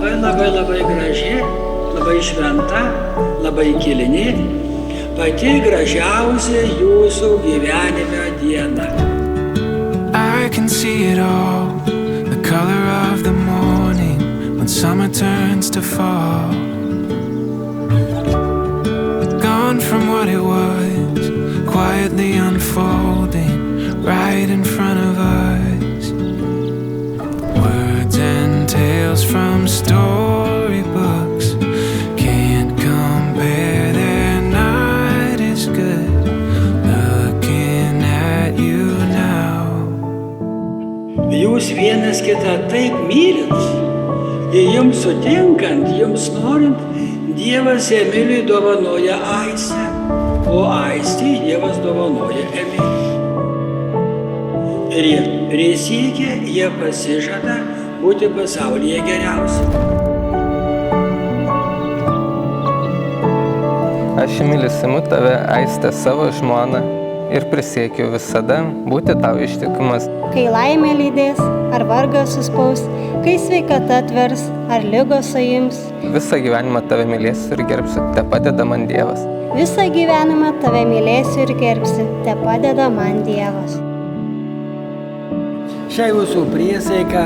labai graži, labai šventa, labai kilni, pati gražiausia jūsų gyvenime diena. I can see it all, the color of the morning when summer turns to fall. Gone from what it was, quietly unfolding right in front of us. Words and tales from storybooks can't compare, their night is good looking at you now. Jūs vienas kitą taip mylit, ir jums sutinkant, jums norint, Dievas Emiliui dovanoja Aistę, o Aistei Dievas dovanoja Emilį. Ir jie prisiekia, jie pasižada būti pasaulyje geriausi. Aš, Emilis, imu tave, Aistę, savo žmoną ir prisiekiu visada būti tau ištikimas. Kai laimė lydės, ar vargas suspaus, kai sveikata atvers, ar ligos suims. Visą gyvenimą tave mylėsiu ir gerbsiu, te padeda man Dievas. Visą gyvenimą tave mylėsiu ir gerbsiu, te padeda man Dievas. Šią jūsų priesaiką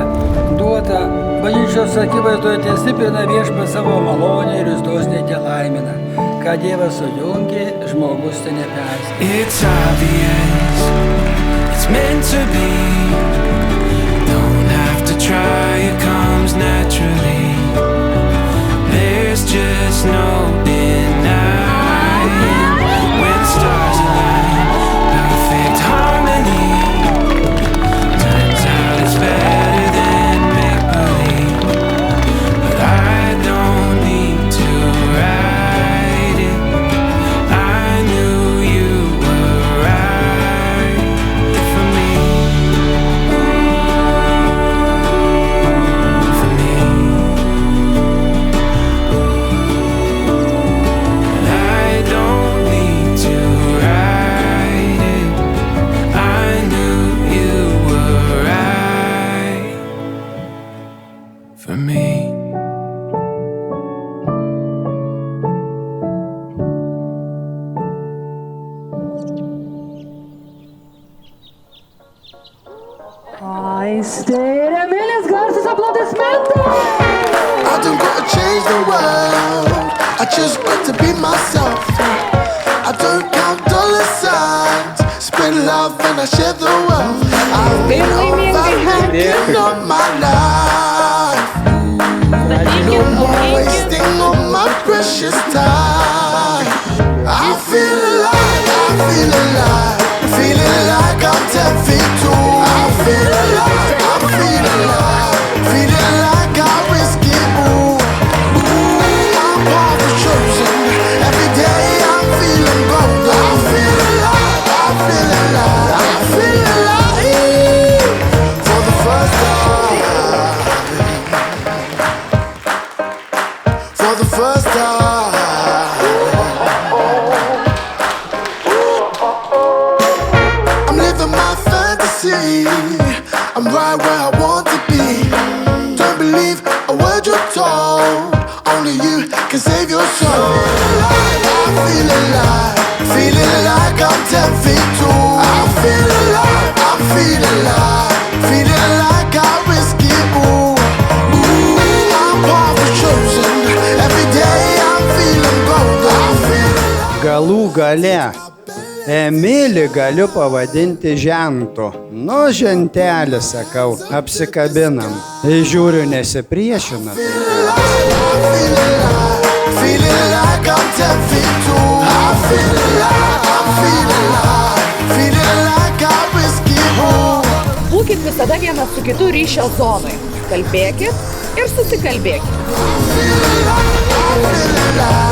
duota bažnyčios akivaizdoje testiprina Viešpats savo malonę ir jūs dosniai te laimina. Ką Dievas sujungė, žmogus te neperskėlė. It's obvious, it's meant to be. Don't have to try, it comes naturally. There's just no denying when stars align, perfect harmony. Turns out it's better than make-believe, but I don't need to write it. I knew you were right for me. For me. I don't need to write it. I knew you were right for me. Aistė ir Emilis, garsus aplodismentai! I don't gotta change the world, I just got to be myself. I don't count dollar signs, spread love and I share the wealth. I've been overthinking all my life. No more wasting all my precious time. I feel alive, I feel alive, feeling like I'm 10 feet tall. I feel alive, I feel alive, feeling like I risk it all. I'm part of chosen, every day I'm feeling bold. I feel alive, I feel alive, I feel alive for the first time. For the first time. I'm living my fantasy, I'm right where I want to be. Don't believe a word you're told, only you can save your soul. I feel alive, feeling like I'm 10 feet tall. I feel alive, I feel alive, feeling like I risk it all. I'm part of chosen, every day I'm feeling bold. I feel alive. Galų gale Emilį galiu pavadinti žentu. Nu, žentelį, sakau, apsikabinam. Žiūriu, nesipriešina. Feeling like I'm 10 feet tall. I feel alive, I'm feeling alive, feeling like I risk it all. Būkit visada vienas su kitu ryšio zonai. Kalbėkit ir susikalbėkit. I feel alive, I feel alive.